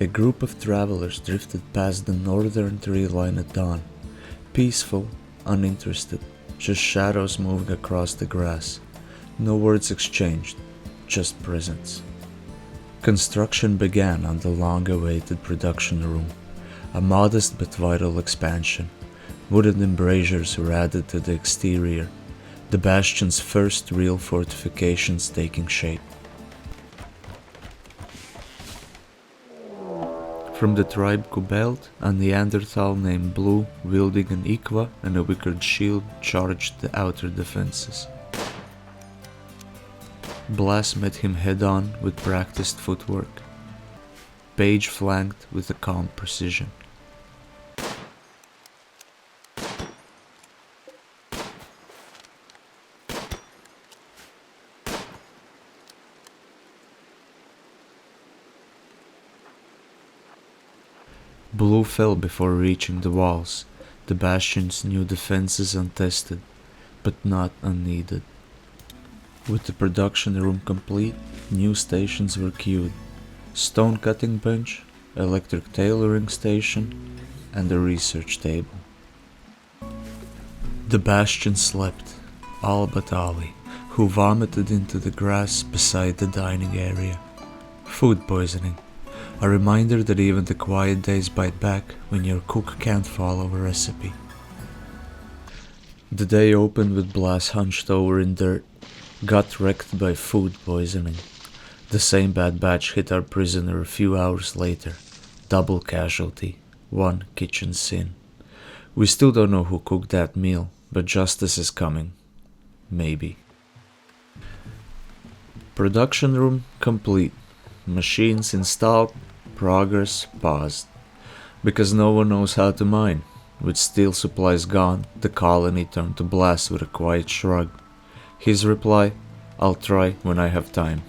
A group of travelers drifted past the northern tree line at dawn, peaceful, uninterested, just shadows moving across the grass. No words exchanged, just presence. Construction began on the long-awaited production room, a modest but vital expansion. Wooden embrasures were added to the exterior, the bastion's first real fortifications taking shape. From the tribe Kubelt, a Neanderthal named Blue, wielding an ikwa and a wicked shield, charged the outer defenses. Blas met him head-on with practiced footwork. Paige flanked with a calm precision. Blue fell before reaching the walls, the bastion's new defenses untested, but not unneeded. With the production room complete, new stations were queued: stone cutting bench, electric tailoring station, and a research table. The bastion slept, all but Ali, who vomited into the grass beside the dining area. Food poisoning. A reminder that even the quiet days bite back when your cook can't follow a recipe. The day opened with Blas hunched over in dirt, got wrecked by food poisoning. The same bad batch hit our prisoner a few hours later. Double casualty, one kitchen sin. We still don't know who cooked that meal, but justice is coming. Maybe. Production room complete. Machines installed. Progress paused. Because no one knows how to mine. With steel supplies gone, the colony turned to Blas with a quiet shrug. His reply, "I'll try when I have time."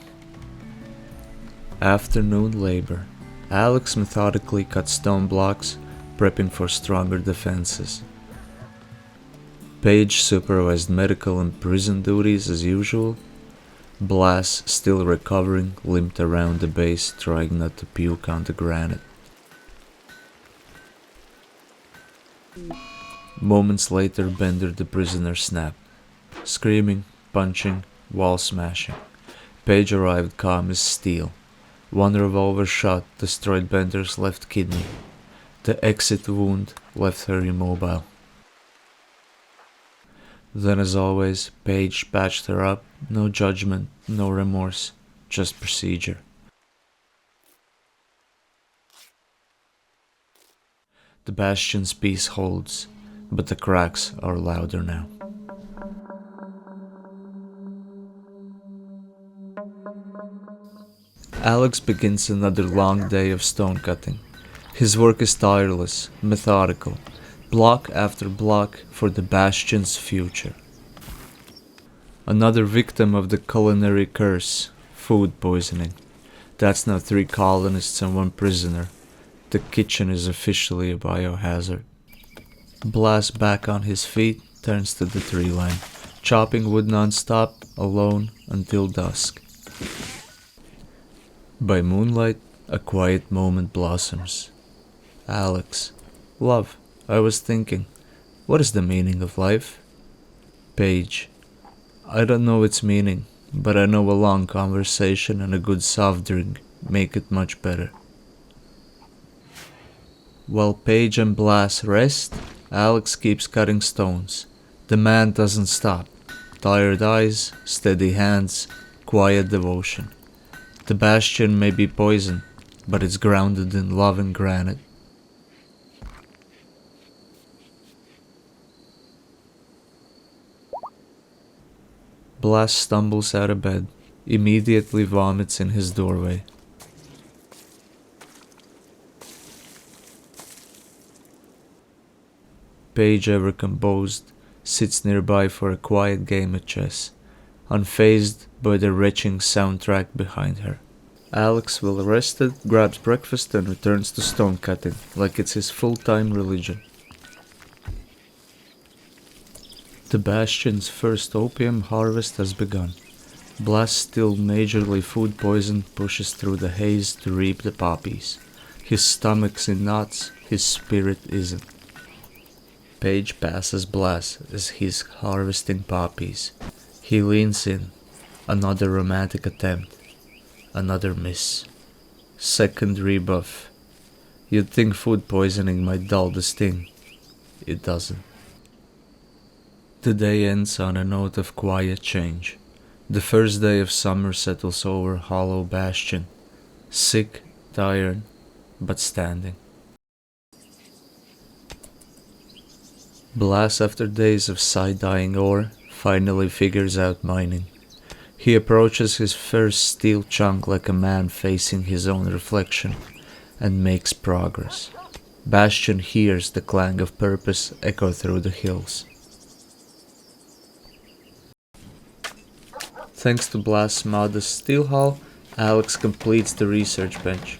Afternoon labor. Alex methodically cut stone blocks, prepping for stronger defenses. Paige supervised medical and prison duties as usual. Blas, still recovering, limped around the base, trying not to puke on the granite. Moments later, Bender the prisoner snapped. Screaming, punching, wall smashing. Paige arrived calm as steel. One revolver shot destroyed Bender's left kidney. The exit wound left her immobile. Then, as always, Paige patched her up. No judgment, no remorse, just procedure. The bastion's peace holds, but the cracks are louder now. Alex begins another long day of stone cutting. His work is tireless, methodical, block after block for the bastion's future. Another victim of the culinary curse, food poisoning. That's now 3 colonists and 1 prisoner. The kitchen is officially a biohazard. Blas, back on his feet, turns to the tree line, chopping wood non-stop, alone, until dusk. By moonlight, a quiet moment blossoms. Alex. Love, I was thinking, what is the meaning of life? Paige. I don't know its meaning, but I know a long conversation and a good soft drink make it much better. While Paige and Blas rest, Alex keeps cutting stones. The man doesn't stop. Tired eyes, steady hands, quiet devotion. The bastion may be poison, but it's grounded in love and granite. Blas stumbles out of bed, immediately vomits in his doorway. Paige, ever composed, sits nearby for a quiet game of chess, unfazed by the retching soundtrack behind her. Alex, well rested, grabs breakfast and returns to stone cutting, like it's his full-time religion. The bastion's first opium harvest has begun. Blas, still majorly food poisoned, pushes through the haze to reap the poppies. His stomach's in knots, his spirit isn't. Paige passes Blas as he's harvesting poppies. He leans in. Another romantic attempt. Another miss. Second rebuff. You'd think food poisoning might dull the sting. It doesn't. The day ends on a note of quiet change. The first day of summer settles over Hollow Bastion. Sick, tired, but standing. Blas, after days of side-eyeing ore, finally figures out mining. He approaches his first steel chunk like a man facing his own reflection, and makes progress. Bastion hears the clang of purpose echo through the hills. Thanks to Blas' modest steel haul, Alex completes the research bench.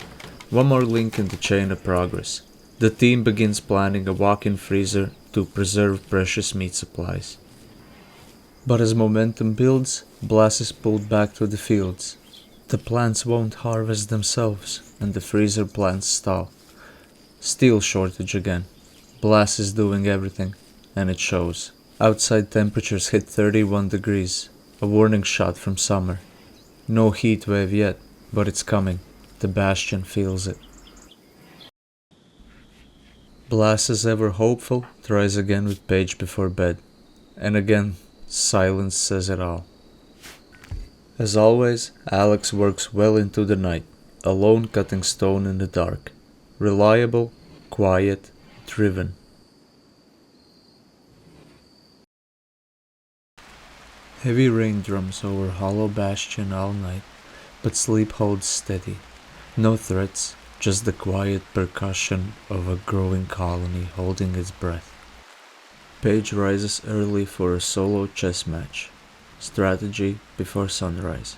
One more link in the chain of progress. The team begins planning a walk-in freezer to preserve precious meat supplies. But as momentum builds, Blas is pulled back to the fields. The plants won't harvest themselves, and the freezer plants stall. Steel shortage again. Blas is doing everything, and it shows. Outside temperatures hit 31 degrees, a warning shot from summer. No heat wave yet, but it's coming. The Bastion feels it. Blas, as ever hopeful, tries again with Paige before bed. And again, silence says it all. As always, Alex works well into the night, alone cutting stone in the dark. Reliable, quiet, driven. Heavy rain drums over Hollow Bastion all night, but sleep holds steady. No threats, just the quiet percussion of a growing colony holding its breath. Paige rises early for a solo chess match. Strategy before sunrise.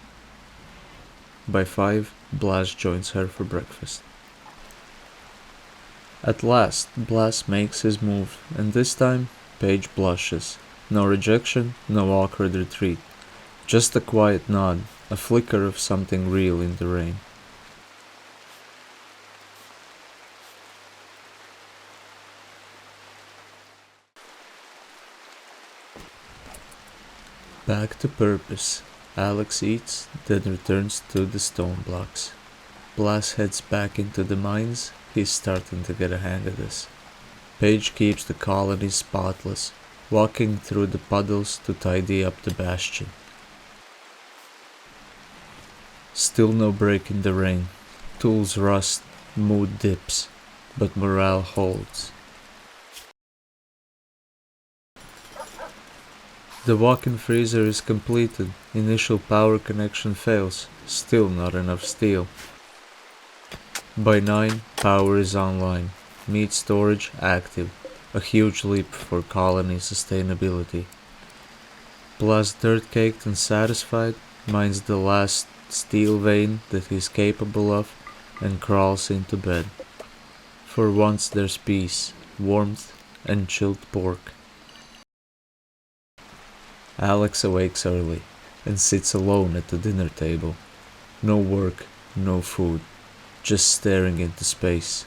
By 5, Blas joins her for breakfast. At last, Blas makes his move, and this time, Paige blushes. No rejection, no awkward retreat. Just a quiet nod, a flicker of something real in the rain. Back to purpose. Alex eats, then returns to the stone blocks. Blas heads back into the mines. He's starting to get a hang of this. Paige keeps the colony spotless, walking through the puddles to tidy up the bastion. Still no break in the rain. Tools rust, mood dips, but morale holds. The walk-in freezer is completed. Initial power connection fails. Still not enough steel. By 9, power is online. Meat storage active. A huge leap for colony sustainability. Blas, dirt-caked and satisfied, mines the last steel vein that he's capable of and crawls into bed. For once there's peace, warmth, and chilled pork. Alex awakes early and sits alone at the dinner table. No work, no food, just staring into space.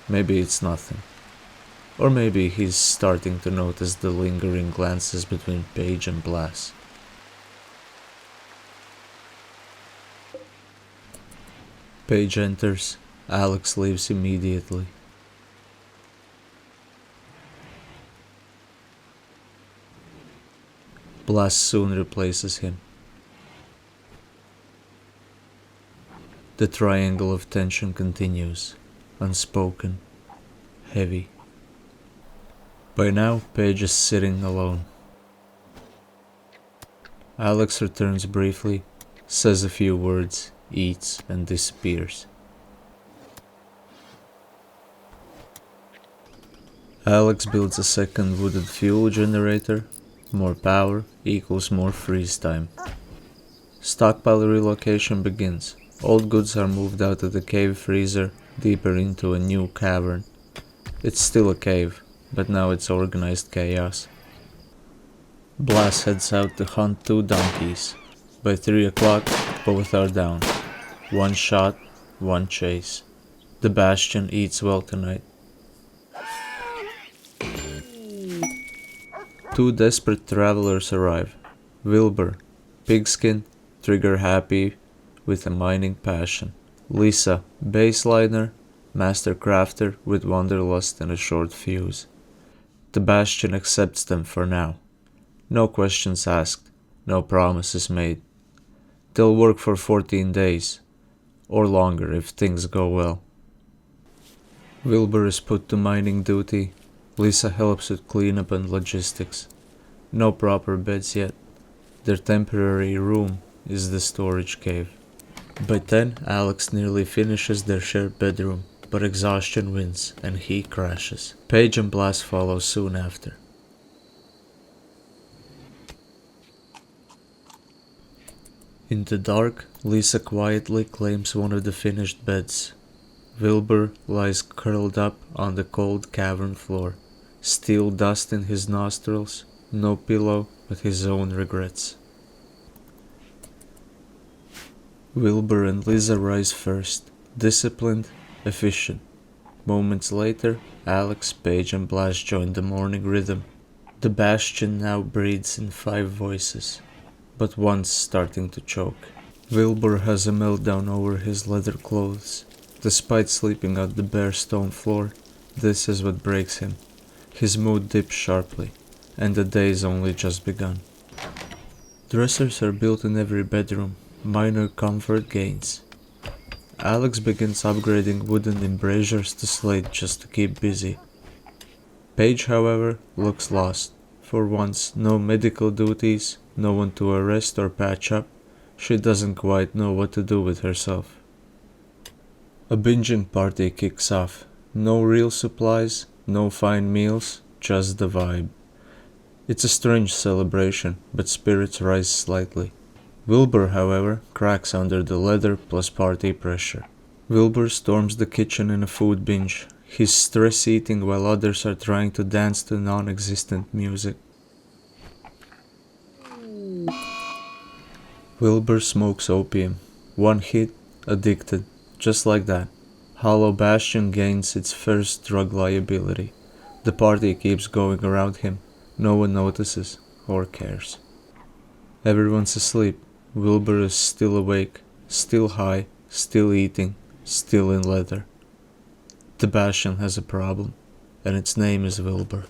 Maybe it's nothing. Or maybe he's starting to notice the lingering glances between Paige and Blas. Paige enters. Alex leaves immediately. Blas soon replaces him. The triangle of tension continues, unspoken, heavy. By now, Paige is sitting alone. Alex returns briefly, says a few words, eats, and disappears. Alex builds a second wooded fuel generator. More power equals more freeze time. Stockpile relocation begins. Old goods are moved out of the cave freezer, deeper into a new cavern. It's still a cave, but now it's organized chaos. Blas heads out to hunt 2 donkeys. By 3 o'clock, both are down. 1 shot, 1 chase. The Bastion eats well tonight. Two desperate travelers arrive. Wilbur, pigskin, trigger happy, with a mining passion. Lissa, baseliner, master crafter with wanderlust and a short fuse. The Bastion accepts them for now. No questions asked, no promises made. They'll work for 14 days, or longer if things go well. Wilbur is put to mining duty. Lissa helps with cleanup and logistics. No proper beds yet. Their temporary room is the storage cave. By then, Alex nearly finishes their shared bedroom, but exhaustion wins and he crashes. Paige and Blas follow soon after. In the dark, Lissa quietly claims one of the finished beds. Wilbur lies curled up on the cold cavern floor, steel dust in his nostrils, no pillow but his own regrets. Wilbur and Lissa rise first, disciplined, efficient. Moments later, Alex, Paige and Blas join the morning rhythm. The Bastion now breathes in 5 voices, but one's starting to choke. Wilbur has a meltdown over his leather clothes. Despite sleeping on the bare stone floor, this is what breaks him. His mood dips sharply, and the day's only just begun. Dressers are built in every bedroom, minor comfort gains. Alex begins upgrading wooden embrasures to slate just to keep busy. Paige, however, looks lost. For once, no medical duties, no one to arrest or patch up. She doesn't quite know what to do with herself. A binging party kicks off. No real supplies, no fine meals, just the vibe. It's a strange celebration, but spirits rise slightly. Wilbur, however, cracks under the leather plus party pressure. Wilbur storms the kitchen in a food binge. He's stress eating while others are trying to dance to non-existent music. Wilbur smokes opium. One hit, addicted. Just like that, Hollow Bastion gains its first drug liability. The party keeps going around him. No one notices or cares. Everyone's asleep. Wilbur is still awake, still high, still eating, still in leather. The Bastion has a problem, and its name is Wilbur.